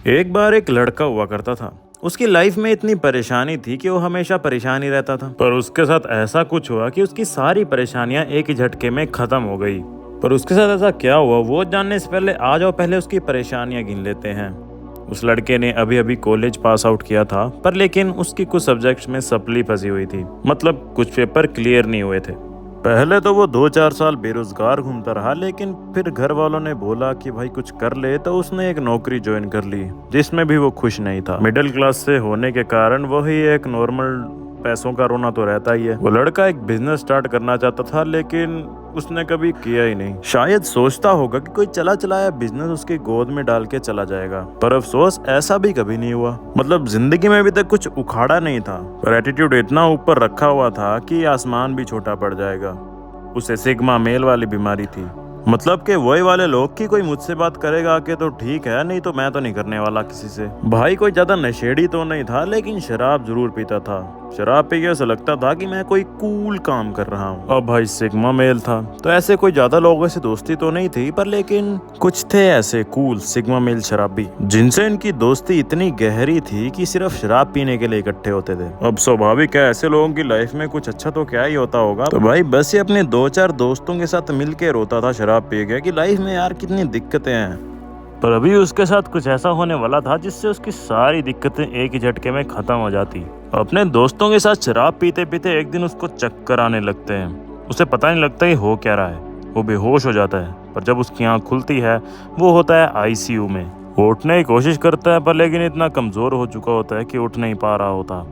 एक बार एक लड़का हुआ करता था। उसकी लाइफ में इतनी परेशानी थी कि वो हमेशा परेशान ही रहता था। पर उसके साथ ऐसा कुछ हुआ कि उसकी सारी परेशानियां एक ही झटके में खत्म हो गई। पर उसके साथ ऐसा क्या हुआ वो जानने से पहले आ जाओ पहले उसकी परेशानियां गिन लेते हैं। उस लड़के ने अभी अभी कॉलेज पास आउट किया था, पर लेकिन उसकी कुछ सब्जेक्ट्स में सप्ली फंसी हुई थी। मतलब कुछ पेपर क्लियर नहीं हुए थे। पहले तो वो 2-4 साल बेरोजगार घूमता रहा, लेकिन फिर घर वालों ने बोला कि भाई कुछ कर ले, तो उसने एक नौकरी ज्वाइन कर ली जिसमें भी वो खुश नहीं था। मिडिल क्लास से होने के कारण वही एक नॉर्मल पैसों का रोना तो रहता ही है। वो लड़का एक बिजनेस स्टार्ट करना चाहता था, लेकिन उसने कभी किया ही नहीं। शायद सोचता होगा कि कोई चला चलाया बिजनेस उसकी गोद में डाल के चला जाएगा, पर अफसोस ऐसा भी कभी नहीं हुआ। मतलब जिंदगी में अभी तक कुछ उखाड़ा नहीं था, पर एटीट्यूड इतना ऊपर रखा हुआ था कि आसमान भी छोटा पड़ जाएगा। उसे सिग्मा मेल वाली बीमारी थी। मतलब कि वही वाले लोग कि कोई मुझसे बात करेगा आके तो ठीक है, नहीं तो मैं तो नहीं करने वाला किसी से। भाई कोई ज्यादा नशेड़ी तो नहीं था, लेकिन शराब जरूर पीता था। शराब पी के ऐसा लगता था कि मैं कोई कूल काम कर रहा हूँ। अब भाई सिग्मा मेल था तो ऐसे कोई ज्यादा लोगों से दोस्ती तो नहीं थी, पर लेकिन कुछ थे ऐसे कूल सिग्मा मेल शराबी जिनसे इनकी दोस्ती इतनी गहरी थी कि सिर्फ शराब पीने के लिए इकट्ठे होते थे। अब स्वाभाविक है, ऐसे लोगों की लाइफ में कुछ अच्छा तो क्या ही होता होगा। तो भाई बस ये अपने 2-4 दोस्तों के साथ मिलके रोता था शराब पी के कि लाइफ में यार कितनी दिक्कतें हैं। पर अभी उसके साथ कुछ ऐसा होने वाला था जिससे उसकी सारी दिक्कतें एक ही झटके में खत्म हो जाती। अपने दोस्तों के साथ शराब पीते पीते एक दिन उसको चक्कर आने लगते हैं। उसे पता नहीं लगता कि हो क्या रहा है, वो बेहोश हो जाता है। पर जब उसकी आँख खुलती है वो होता है आईसीयू में। वो उठने की कोशिश करता है, पर लेकिन इतना कमज़ोर हो चुका होता है कि उठ नहीं पा रहा होता।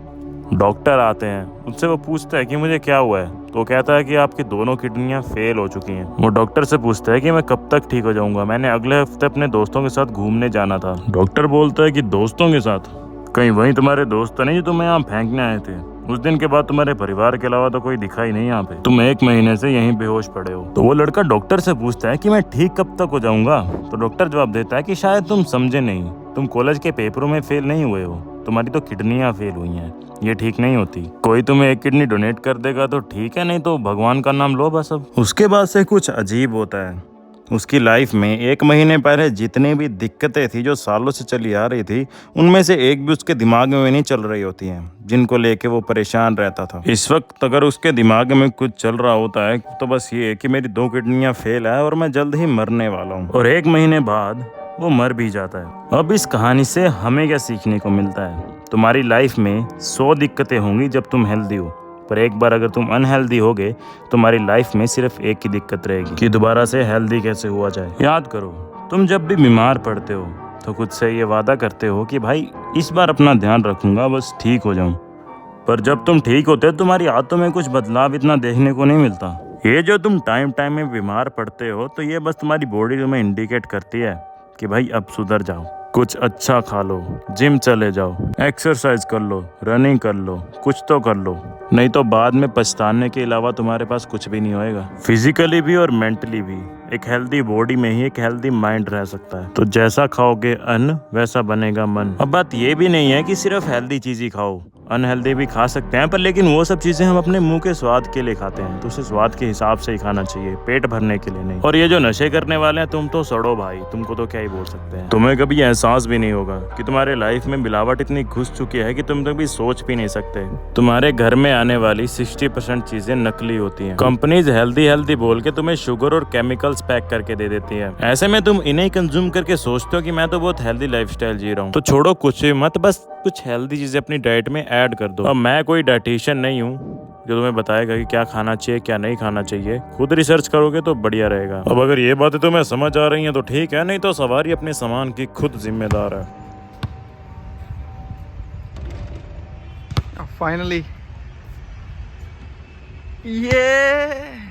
डॉक्टर आते हैं, उससे वो पूछता है कि मुझे क्या हुआ है, तो वो कहता है कि आपकी दोनों किडनियां फेल हो चुकी हैं। वो डॉक्टर से पूछता है कि मैं कब तक ठीक हो जाऊंगा, मैंने अगले हफ्ते अपने दोस्तों के साथ घूमने जाना था। डॉक्टर बोलता है कि दोस्तों के साथ? कहीं वही तुम्हारे दोस्त तो नहीं जो तुम्हें यहाँ फेंकने आए थे? उस दिन के बाद तुम्हारे परिवार के अलावा तो कोई दिखा ही नहीं यहाँ पे, तुम 1 महीने से यहीं बेहोश पड़े हो। तो वो लड़का डॉक्टर से पूछता है कि मैं ठीक कब तक हो जाऊंगा? तो डॉक्टर जवाब देता है कि शायद तुम समझे नहीं, तुम कॉलेज के पेपरों में फेल नहीं हुए हो, तुम्हारी तो किडनियां फेल हुई हैं, ये ठीक नहीं होती। कोई तुम्हें एक किडनी डोनेट कर देगा तो ठीक है, नहीं तो भगवान का नाम लो बस। अब उसके बाद से कुछ अजीब होता है। उसकी लाइफ में 1 महीने पहले जितनी भी दिक्कतें थी जो सालों से चली आ रही थी, उनमें से एक भी उसके दिमाग में नहीं चल रही होती हैं, जिनको लेके वो परेशान रहता था। इस वक्त अगर उसके दिमाग में कुछ चल रहा होता है तो बस ये है कि मेरी 2 किडनियां फेल है और मैं जल्द ही मरने वाला हूँ। और 1 महीने बाद वो मर भी जाता है। अब इस कहानी से हमें क्या सीखने को मिलता है? तुम्हारी लाइफ में 100 दिक्कतें होंगी जब तुम हेल्दी हो, पर एक बार अगर तुम अनहेल्दी होगे तुम्हारी लाइफ में सिर्फ एक ही दिक्कत रहेगी कि दोबारा से हेल्दी कैसे हुआ जाए। याद करो, तुम जब भी बीमार पड़ते हो तो खुद से ये वादा करते हो कि भाई इस बार अपना ध्यान रखूंगा, बस ठीक हो जाऊं। पर जब तुम ठीक होते हो तुम्हारी आदतों में कुछ बदलाव इतना देखने को नहीं मिलता। ये जो तुम टाइम टाइम में बीमार पड़ते हो तो ये बस तुम्हारी बॉडी तुम्हें इंडिकेट करती है कि भाई अब सुधर जाओ, कुछ अच्छा खा लो, जिम चले जाओ, एक्सरसाइज कर लो, रनिंग कर लो, कुछ तो कर लो, नहीं तो बाद में पछताने के अलावा तुम्हारे पास कुछ भी नहीं होएगा। फिजिकली भी और मेंटली भी एक हेल्दी बॉडी में ही एक हेल्दी माइंड रह सकता है। तो जैसा खाओगे अन्न वैसा बनेगा मन। अब बात ये भी नहीं है कि सिर्फ हेल्दी चीज ही खाओ, अनहेल्दी भी खा सकते हैं, पर लेकिन वो सब चीजें हम अपने मुंह के स्वाद के लिए खाते हैं, तो उसे स्वाद के हिसाब से ही खाना चाहिए, पेट भरने के लिए नहीं। और ये जो नशे करने वाले हैं, तुम तो सड़ो भाई, तुमको तो क्या ही बोल सकते हैं। तुम्हें कभी एहसास भी नहीं होगा कि तुम्हारे लाइफ में मिलावट इतनी घुस चुकी है कि तुम कभी सोच भी नहीं सकते। तुम्हारे घर में आने वाली 60% चीजें नकली होती हैं। कंपनीज हेल्दी हेल्दी बोल के तुम्हें शुगर और केमिकल्स पैक करके दे देती है। ऐसे में तुम इन्हें कंज्यूम करके सोचते हो कि मैं तो बहुत हेल्दी लाइफस्टाइल जी रहा हूँ। तो छोड़ो कुछ भी मत, बस कुछ हेल्दी चीजें अपनी डाइट में ऐड कर दो। अब मैं कोई डाइटिशियन नहीं हूँ जो तुम्हें बताएगा कि क्या खाना चाहिए क्या नहीं खाना चाहिए, खुद रिसर्च करोगे तो बढ़िया रहेगा। अब अगर ये बातें तुम्हें समझ आ रही हैं तो ठीक है, नहीं तो सवारी अपने सामान की खुद जिम्मेदार है। Finally, yeah.